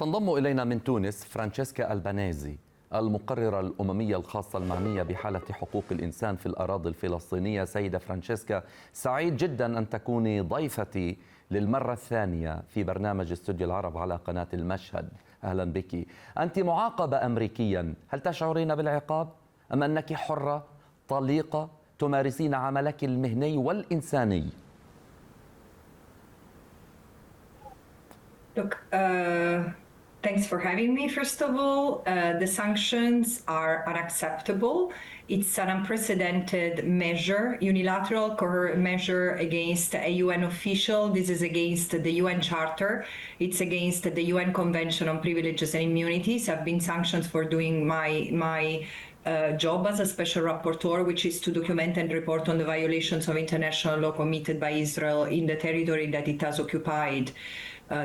تنضم إلينا من تونس فرانشيسكا ألبانيز، المقررة الأممية الخاصة المعنية بحالة حقوق الإنسان في الأراضي الفلسطينية. سيدة فرانشيسكا، سعيد جدا أن تكوني ضيفتي للمرة الثانية في برنامج استوديو العرب على قناة المشهد. أهلا بك. أنت معاقبة أمريكيا، هل تشعرين بالعقاب أم أنك حرة طليقة تمارسين عملك المهني والإنساني؟ Look, thanks for having me, first of all. The sanctions are unacceptable. It's an unprecedented measure, unilateral measure against a UN official. This is against the UN Charter. It's against the UN Convention on Privileges and Immunities. I've been sanctioned for doing my job as a special rapporteur, which is to document and report on the violations of international law committed by Israel in the territory that it has occupied.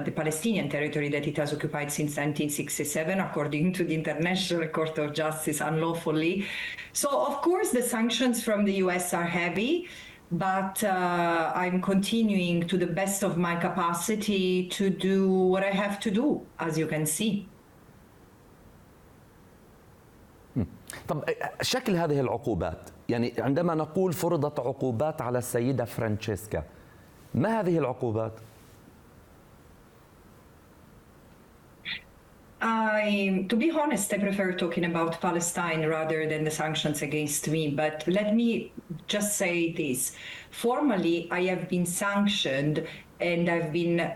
The Palestinian territory that it has occupied since 1967, according to the International Court of Justice, unlawfully. So, of course, the sanctions from the US are heavy, but I'm continuing to the best of my capacity to do what I have to do, as you can see. طب شكل هذه العقوبات، يعني عندما نقول فرضت عقوبات على السيدة فرانشيسكا، ما هذه العقوبات؟ To be honest, I prefer talking about Palestine rather than the sanctions against me. But let me just say this. Formally, I have been sanctioned and I've been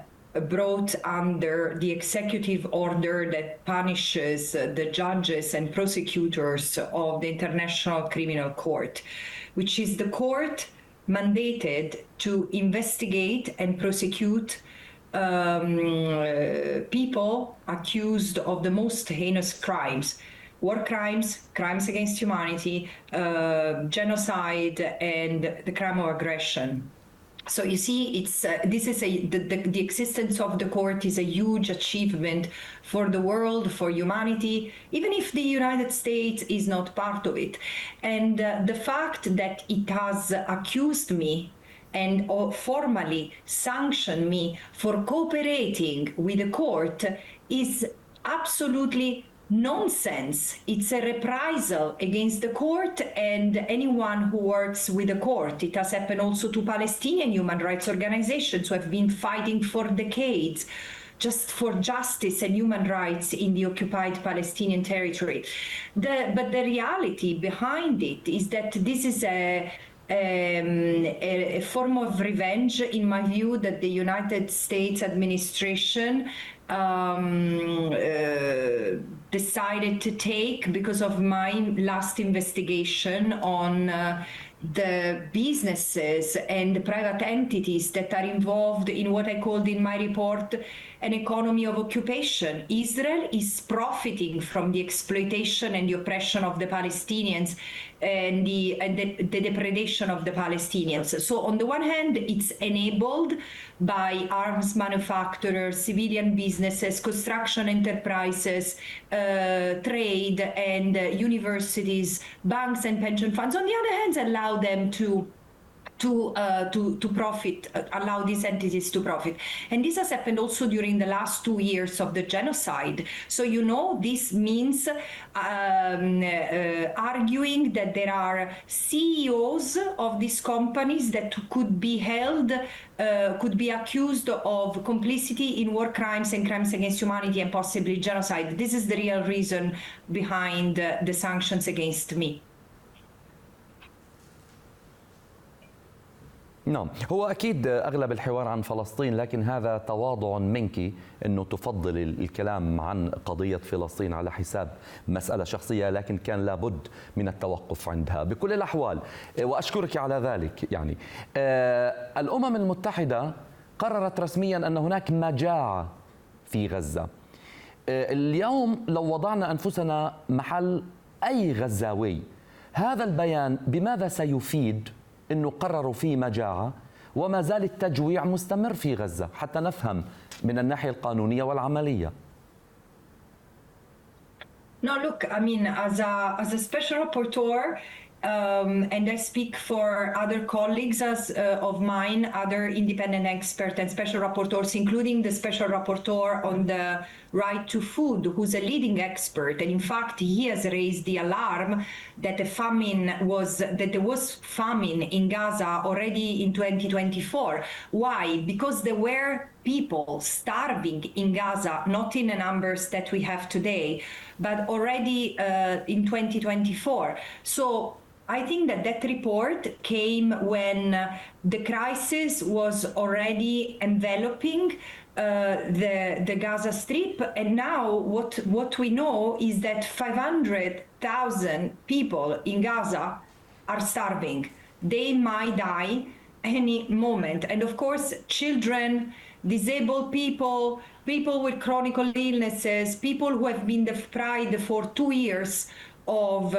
brought under the executive order that punishes the judges and prosecutors of the International Criminal Court, which is the court mandated to investigate and prosecute people accused of the most heinous crimes: war crimes, crimes against humanity, genocide, and the crime of aggression. So you see, it's the existence of the court is a huge achievement for the world, for humanity, even if the United States is not part of it. And the fact that it has accused me and formally sanctioned me for cooperating with the court is absolutely nonsense. It's a reprisal against the court and anyone who works with the court. It has happened also to Palestinian human rights organizations who have been fighting for decades just for justice and human rights in the occupied Palestinian territory. But the reality behind it is that this is a form of revenge, in my view, that the United States administration decided to take because of my last investigation on the businesses and the private entities that are involved in what I called in my report an economy of occupation. Israel is profiting from the exploitation and the oppression of the Palestinians and the depredation of the Palestinians. So on the one hand, it's enabled by arms manufacturers, civilian businesses, construction enterprises, trade and universities, banks and pension funds. On the other hand, allow them to profit, allow these entities to profit. And this has happened also during the last 2 years of the genocide. So, you know, this means arguing that there are CEOs of these companies that could be held, could be accused of complicity in war crimes and crimes against humanity and possibly genocide. This is the real reason behind the sanctions against me. نعم، هو أكيد أغلب الحوار عن فلسطين، لكن هذا تواضع منك أنه تفضل الكلام عن قضية فلسطين على حساب مسألة شخصية، لكن كان لابد من التوقف عندها بكل الأحوال، وأشكرك على ذلك. يعني الأمم المتحدة قررت رسميا أن هناك مجاعة في غزة. اليوم لو وضعنا أنفسنا محل أي غزاوي، هذا البيان بماذا سيفيد إنه قرروا فيه مجاعة وما زال التجويع مستمر في غزة، حتى نفهم من الناحية القانونية والعملية؟ No, look, I mean, as a special rapporteur, and I speak for other colleagues of mine, other independent experts and special rapporteurs, including the special rapporteur on the right to food, who's a leading expert. And in fact, he has raised the alarm that there was famine in Gaza already in 2024. Why? Because there were people starving in Gaza, not in the numbers that we have today, but already in 2024. So I think that report came when the crisis was already enveloping the Gaza Strip, and now what we know is that 500,000 people in Gaza are starving. They might die any moment, and of course, children, disabled people, people with chronic illnesses, people who have been deprived for 2 years of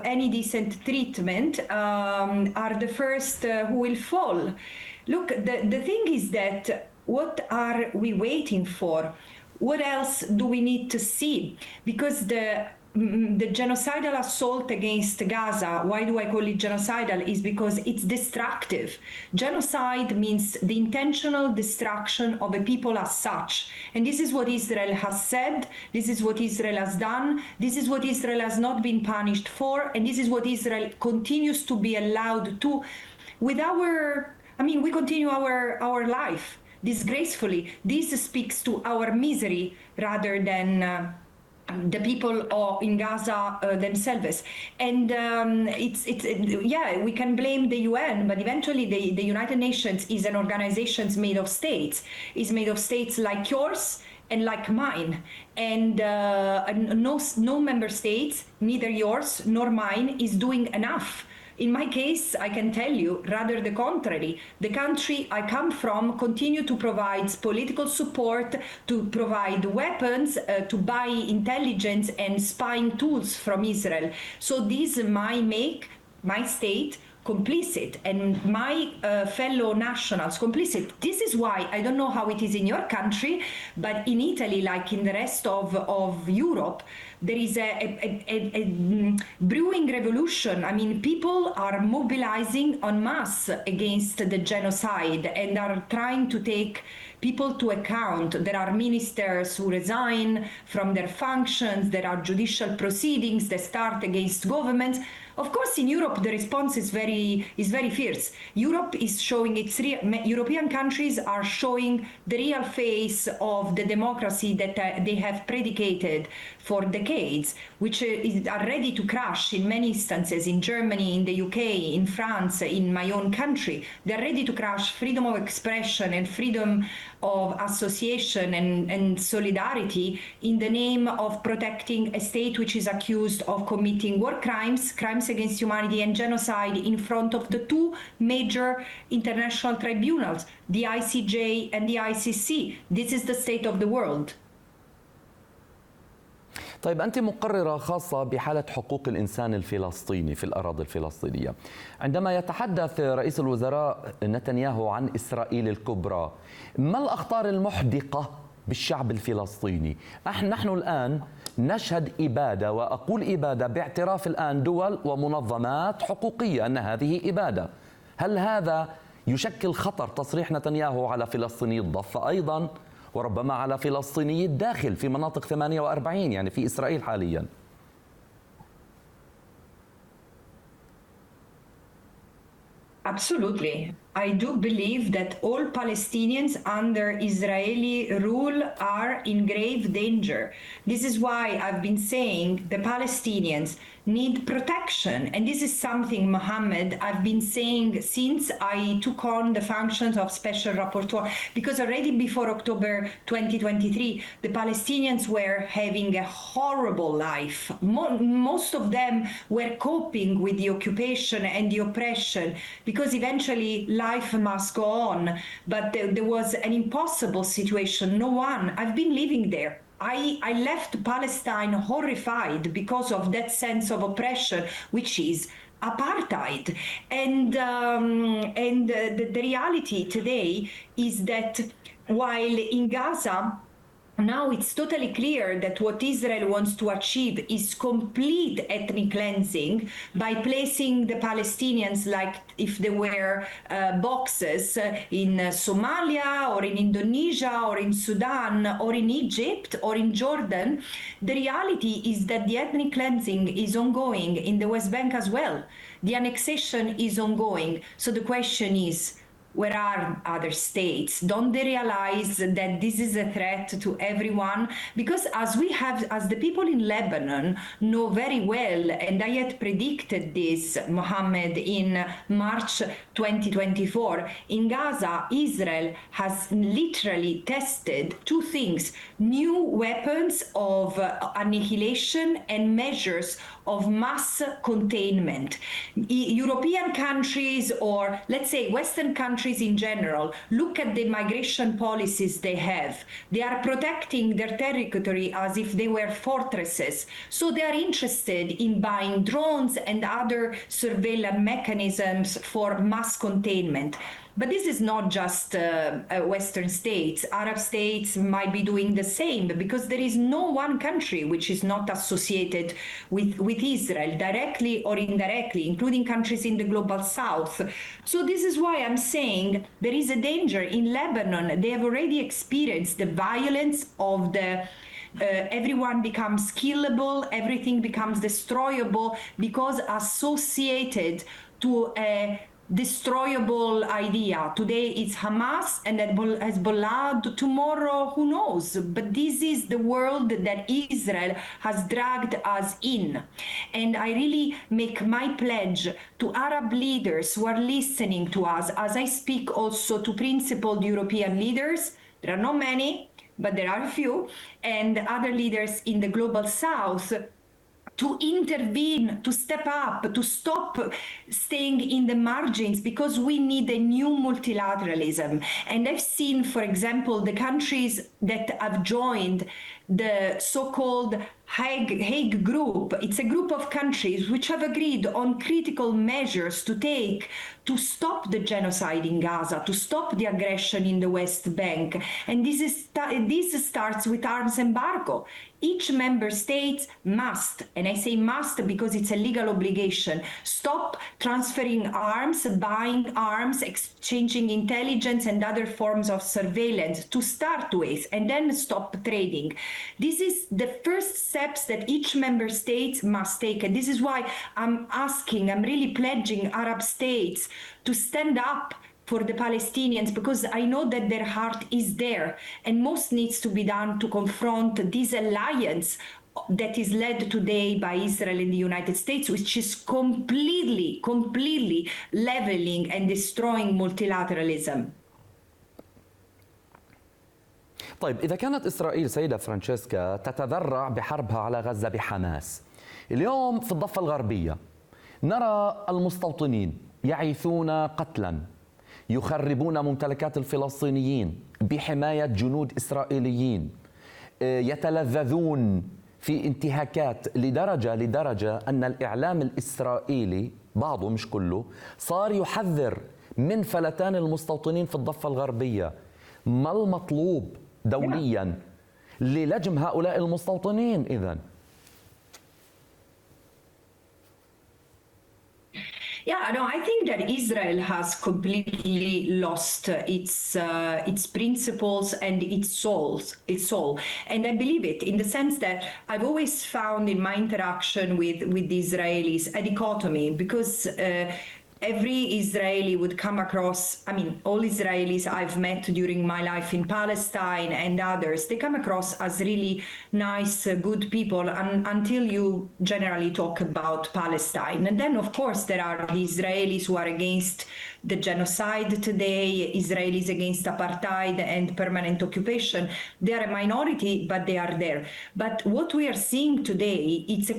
any decent treatment are the first who will fall. Look, the thing is that what are we waiting for? What else do we need to see? Because the genocidal assault against Gaza, why do I call it genocidal, is because it's destructive. Genocide means the intentional destruction of a people as such. And this is what Israel has said, this is what Israel has done, this is what Israel has not been punished for, and this is what Israel continues to be allowed to. We continue our life disgracefully. This speaks to our misery rather than the people in Gaza themselves. And we can blame the UN, but eventually the United Nations is an organization made of states. It's made of states like yours and like mine. And no member states, neither yours nor mine, is doing enough. In my case, I can tell you, rather the contrary. The country I come from continue to provide political support, to provide weapons, to buy intelligence and spying tools from Israel. So this might make my state complicit and my fellow nationals complicit. This is why, I don't know how it is in your country, but in Italy, like in the rest of Europe, there is a brewing revolution. I mean, people are mobilizing en masse against the genocide and are trying to take people to account. There are ministers who resign from their functions. There are judicial proceedings that start against governments. Of course, in Europe, the response is very fierce. Europe is showing European countries are showing the real face of the democracy that they have predicated for decades, which are ready to crash in many instances in Germany, in the UK, in France, in my own country. They're ready to crash freedom of expression and freedom of association and solidarity in the name of protecting a state which is accused of committing war crimes, crimes against humanity and genocide in front of the two major international tribunals, the ICJ and the ICC. This is the state of the world. طيب، أنت مقررة خاصة بحالة حقوق الإنسان الفلسطيني في الأراضي الفلسطينية. عندما يتحدث رئيس الوزراء نتنياهو عن إسرائيل الكبرى، ما الأخطار المحدقة بالشعب الفلسطيني؟ نحن الآن نشهد إبادة، وأقول إبادة باعتراف الآن دول ومنظمات حقوقية أن هذه إبادة. هل هذا يشكل خطر تصريح نتنياهو على فلسطيني الضفة أيضا، وربما على فلسطيني الداخل في مناطق 48 يعني في إسرائيل حاليا؟ Absolutely. I do believe that all Palestinians under Israeli rule are in grave danger. This is why I've been saying the Palestinians need protection. And this is something, Mohammed, I've been saying since I took on the functions of Special Rapporteur, because already before October 2023, the Palestinians were having a horrible life. Most of them were coping with the occupation and the oppression, because eventually life must go on. But there was an impossible situation. I've been living there. I left Palestine horrified because of that sense of oppression, which is apartheid. And the reality today is that while in Gaza, now it's totally clear that what Israel wants to achieve is complete ethnic cleansing by placing the Palestinians like if they were boxes in Somalia or in Indonesia or in Sudan or in Egypt or in Jordan. The reality is that the ethnic cleansing is ongoing in the West Bank as well. The annexation is ongoing. So the question is, where are other states? Don't they realize that this is a threat to everyone? Because as the people in Lebanon know very well, and I had predicted this, Mohammed, in March 2024, in Gaza, Israel has literally tested two things: new weapons of annihilation and measures of mass containment. European countries, or let's say Western countries in general, look at the migration policies they have. They are protecting their territory as if they were fortresses. So they are interested in buying drones and other surveillance mechanisms for mass containment. But this is not just Western states. Arab states might be doing the same, because there is no one country which is not associated with Israel, directly or indirectly, including countries in the global south. So this is why I'm saying there is a danger. In Lebanon, they have already experienced the violence of the everyone becomes killable, everything becomes destroyable, because associated to a destroyable idea. Today it's Hamas and Hezbollah, tomorrow who knows. But this is the world that Israel has dragged us in. And I really make my pledge to Arab leaders who are listening to us, as I speak also to principled European leaders. There are not many, but there are a few, and other leaders in the global south, to intervene, to step up, to stop staying in the margins, because we need a new multilateralism. And I've seen, for example, the countries that have joined the so-called Hague group. It's a group of countries which have agreed on critical measures to take to stop the genocide in Gaza, to stop the aggression in the West Bank. And this starts with arms embargo. Each member state must, and I say must because it's a legal obligation, stop transferring arms, buying arms, exchanging intelligence and other forms of surveillance to start with, and then stop trading. This is the first steps that each member state must take. And this is why I'm really pledging Arab states to stand up for the Palestinians, because I know that their heart is there, and most needs to be done to confront this alliance that is led today by Israel and the United States, which is completely leveling and destroying multilateralism. طيب، إذا كانت إسرائيل سيدة فرانشيسكا تتذرع بحربها على غزة بحماس، اليوم في الضفة الغربية نرى المستوطنين يعيثون قتلا، يخربون ممتلكات الفلسطينيين بحماية جنود إسرائيليين، يتلذذون في انتهاكات لدرجة أن الإعلام الإسرائيلي بعضه مش كله صار يحذر من فلتان المستوطنين في الضفة الغربية. ما المطلوب دوليا للجم هؤلاء المستوطنين إذن؟ Yeah, no, I think that Israel has completely lost its principles and its soul. And I believe it in the sense that I've always found in my interaction with the Israelis a dichotomy, because every Israeli would come across, all Israelis I've met during my life in Palestine and others, they come across as really nice, good people until you generally talk about Palestine. And then, of course, there are the Israelis who are against the genocide today, Israelis against apartheid and permanent occupation. They are a minority, but they are there. But what we are seeing today, it's a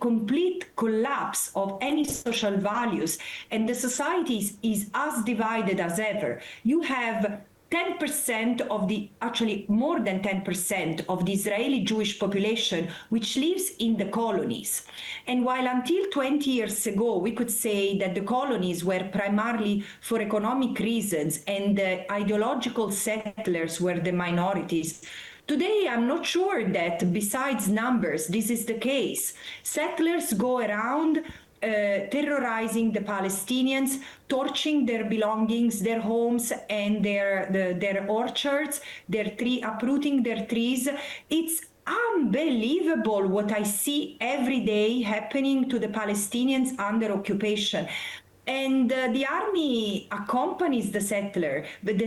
complete collapse of any social values, and the society is as divided as ever. You have 10% of actually more than 10% of the Israeli Jewish population which lives in the colonies. And while until 20 years ago, we could say that the colonies were primarily for economic reasons and the ideological settlers were the minorities, Today, I'm not sure that besides numbers, this is the case. Settlers go around terrorizing the Palestinians, torching their belongings, their homes, and their orchards, uprooting their trees. It's unbelievable what I see every day happening to the Palestinians under occupation. And the army accompanies the settlers, but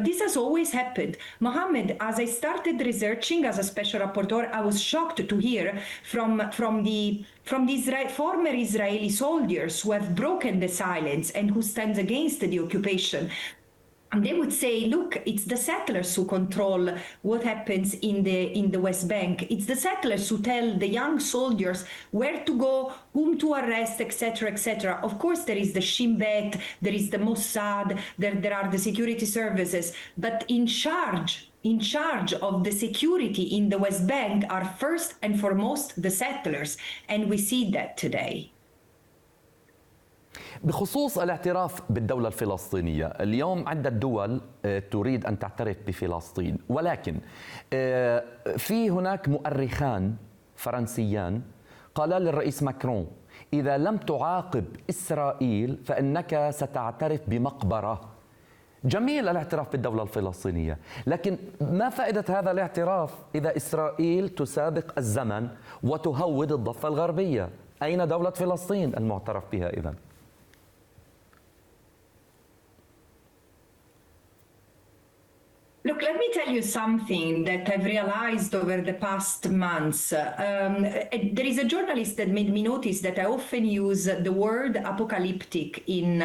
this has always happened. Mohammed, as I started researching as a special rapporteur, I was shocked to hear from the former Israeli soldiers who have broken the silence and who stand against the occupation. And they would say, look, it's the settlers who control what happens in the West Bank. It's the settlers who tell the young soldiers where to go, whom to arrest, etc., etc. Of course, there is the Shin Bet, there is the Mossad, there are the security services, but in charge of the security in the West Bank are first and foremost the settlers, and we see that today. بخصوص الاعتراف بالدولة الفلسطينية، اليوم عدة دول تريد أن تعترف بفلسطين، ولكن في هناك مؤرخان فرنسيان قالا للرئيس ماكرون: إذا لم تعاقب إسرائيل فإنك ستعترف بمقبرة. جميل الاعتراف بالدولة الفلسطينية، لكن ما فائدة هذا الاعتراف إذا إسرائيل تسابق الزمن وتهود الضفة الغربية؟ أين دولة فلسطين المعترف بها إذن؟ Look, let me tell you something that I've realized over the past months. There is a journalist that made me notice that I often use the word apocalyptic in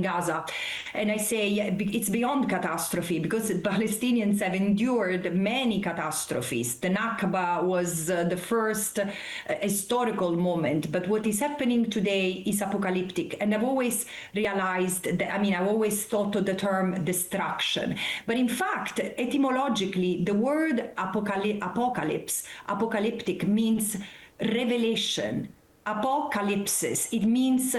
Gaza. And I say it's beyond catastrophe because the Palestinians have endured many catastrophes. The Nakba was the first historical moment, but what is happening today is apocalyptic. And I've always realized that, I've always thought of the term destruction. But in fact, etymologically, the word apocalyptic means revelation. Apocalypsis, it means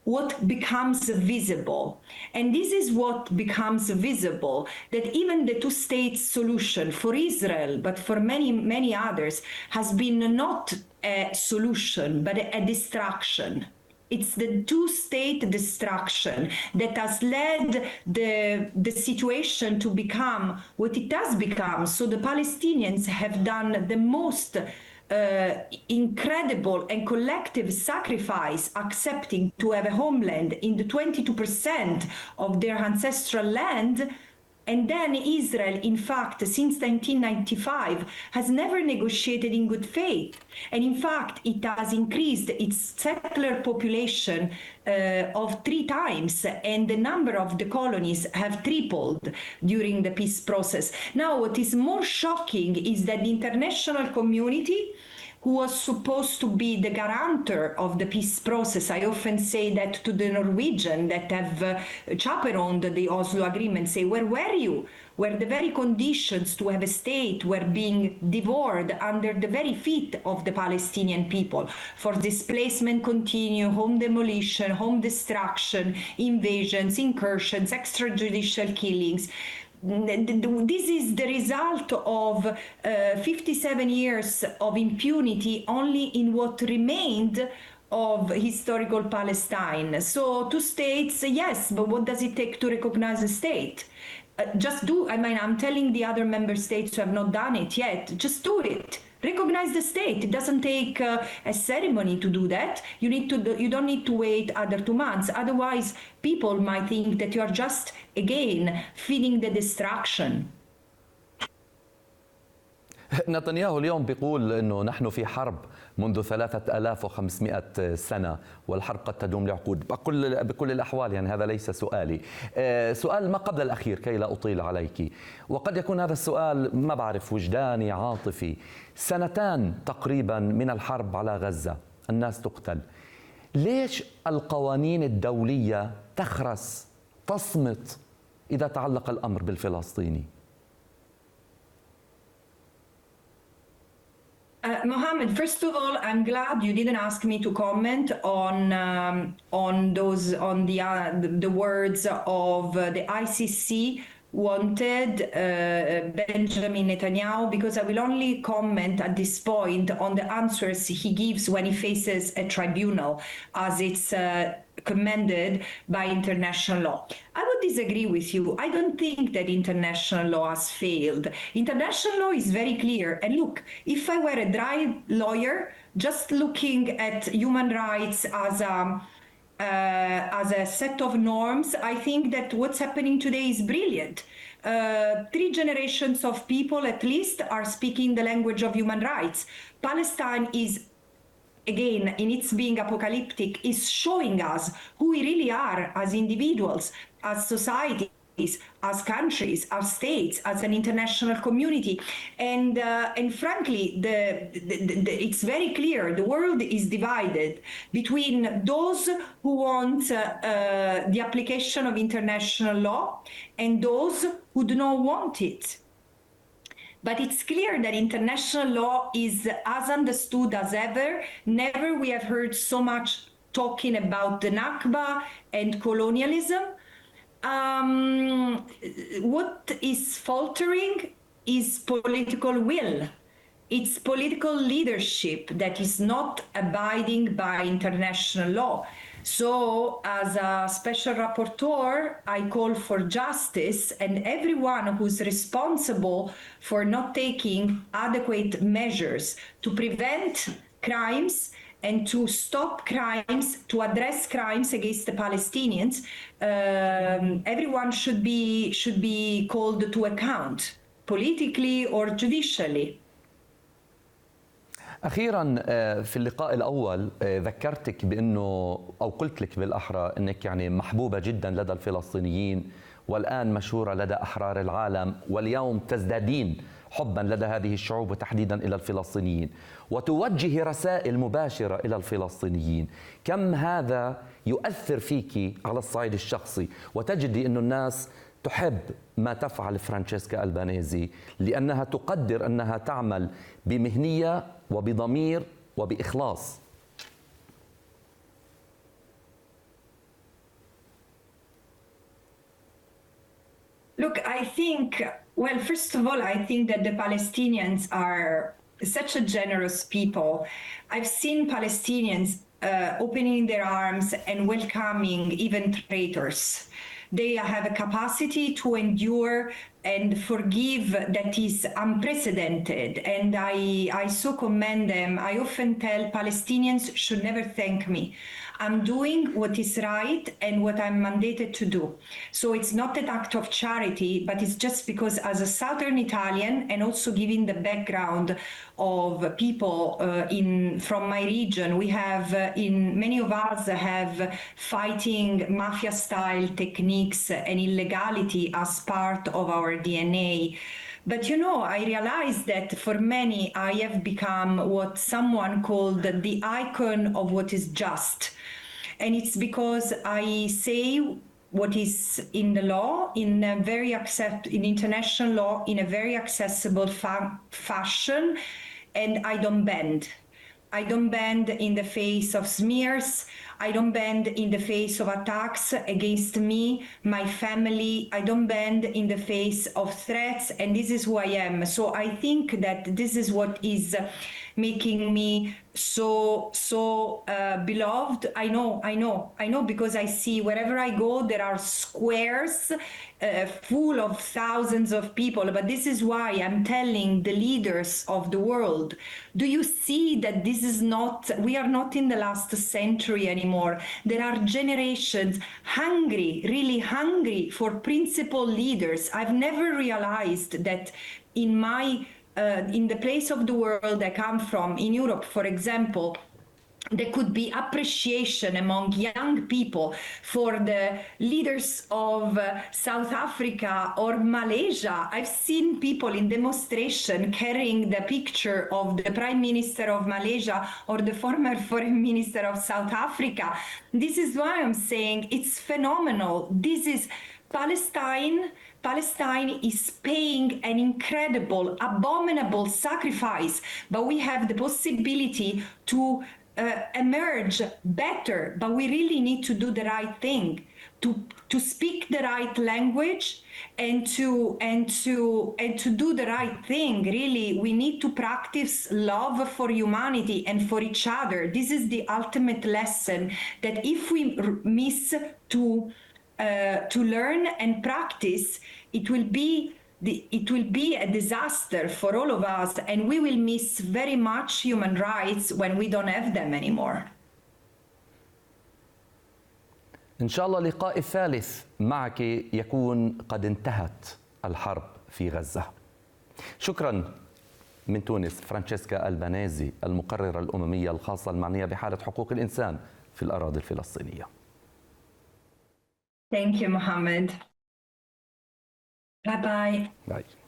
what becomes visible. And this is what becomes visible, that even the two-state solution for Israel, but for many, many others, has been not a solution, but a distraction. It's the two-state destruction that has led the situation to become what it has become. So the Palestinians have done the most incredible and collective sacrifice, accepting to have a homeland in the 22% of their ancestral land. And then Israel, in fact, since 1995, has never negotiated in good faith. And in fact, it has increased its settler population of 3 times, and the number of the colonies have tripled during the peace process. Now, what is more shocking is that the international community, who was supposed to be the guarantor of the peace process. I often say that to the Norwegian that have chaperoned the Oslo Agreement, say, where were you? Where the very conditions to have a state were being devoured under the very feet of the Palestinian people. For displacement continue, home demolition, home destruction, invasions, incursions, extrajudicial killings. This is the result of 57 years of impunity only in what remained of historical Palestine. So 2 states, yes, but what does it take to recognize a state? I'm telling the other member states who have not done it yet, just do it. Recognize the state. It doesn't take a ceremony to do that. You don't need to wait other 2 months. Otherwise, people might think that you are just, again, feeding the destruction. نتنياهو اليوم بيقول أنه نحن في حرب منذ 3500 سنة والحرب قد تدوم لعقود. بكل الأحوال يعني هذا ليس سؤالي. سؤال ما قبل الأخير كي لا أطيل عليك، وقد يكون هذا السؤال ما بعرف وجداني عاطفي. 2 سنين تقريبا من الحرب على غزة، الناس تقتل. ليش القوانين الدولية تخرس تصمت إذا تعلق الأمر بالفلسطيني؟ Mohammed, first of all, I'm glad you didn't ask me to comment on the words of the ICC wanted Benjamin Netanyahu, because I will only comment at this point on the answers he gives when he faces a tribunal, as it's commanded by international law. I would disagree with you. I don't think that international law has failed. International law is very clear. And look, if I were a dry lawyer, just looking at human rights as a set of norms, I think that what's happening today is brilliant. 3 generations of people at least are speaking the language of human rights. Palestine is, again, in its being apocalyptic, is showing us who we really are as individuals, as societies, as countries, as states, as an international community. And frankly, it's very clear the world is divided between those who want the application of international law and those who do not want it. But it's clear that international law is as understood as ever. Never we have heard so much talking about the Nakba and colonialism. What is faltering is political will. It's political leadership that is not abiding by international law. So as a special rapporteur, I call for justice, and everyone who's responsible for not taking adequate measures to prevent crimes and to stop crimes, to address crimes against the Palestinians, everyone should be called to account, politically or judicially. أخيرا في اللقاء الأول ذكرتك بأنه أو قلت لك بالأحرى أنك يعني محبوبة جدا لدى الفلسطينيين والآن مشهورة لدى أحرار العالم، واليوم تزدادين حبا لدى هذه الشعوب وتحديدا إلى الفلسطينيين، وتوجه رسائل مباشرة إلى الفلسطينيين. كم هذا يؤثر فيك على الصعيد الشخصي، وتجدي أن الناس تحب ما تفعل فرانشيسكا ألبانيزي لأنها تقدر أنها تعمل بمهنية وبضمير وبإخلاص. Look, I think, well, first of all, I think that the Palestinians are such a generous people. I've seen Palestinians opening their arms and welcoming even traitors. They have a capacity to endure and forgive that is unprecedented, and I so commend them. I often tell Palestinians should never thank me. I'm doing what is right and what I'm mandated to do. So it's not an act of charity, but it's just because as a Southern Italian, and also given the background of people from my region, we have, many of us have fighting mafia-style techniques and illegality as part of our DNA. But you know, I realized that for many, I have become what someone called the icon of what is just. And it's because I say what is in the law, in international law, in a very accessible fashion, and I don't bend. I don't bend in the face of smears. I don't bend in the face of attacks against me, my family. I don't bend in the face of threats, and this is who I am. So I think that this is what is making me so beloved. I know, because I see wherever I go, there are squares full of thousands of people. But this is why I'm telling the leaders of the world, do you see that we are not in the last century anymore? There are generations hungry, really hungry for principled leaders. I've never realized that in the place of the world I come from, in Europe, for example, there could be appreciation among young people for the leaders of South Africa or Malaysia. I've seen people in demonstration carrying the picture of the Prime Minister of Malaysia or the former Foreign Minister of South Africa. This is why I'm saying it's phenomenal. This is Palestine is paying an incredible, abominable sacrifice, but we have the possibility to emerge better. But we really need to do the right thing, to speak the right language and to do the right thing. Really, we need to practice love for humanity and for each other. This is the ultimate lesson, that if we miss to learn and practice, it will be a disaster for all of us, and we will miss very much human rights when we don't have them anymore. إن شاء الله لقاء ثالث معك يكون قد انتهت الحرب في غزة. شكرا. من تونس فرانشيسكا ألبانيز، المقررة الأممية الخاصة المعنية بحالة حقوق الإنسان في الأراضي الفلسطينية. Thank you, Mohammed. Bye-bye. Bye.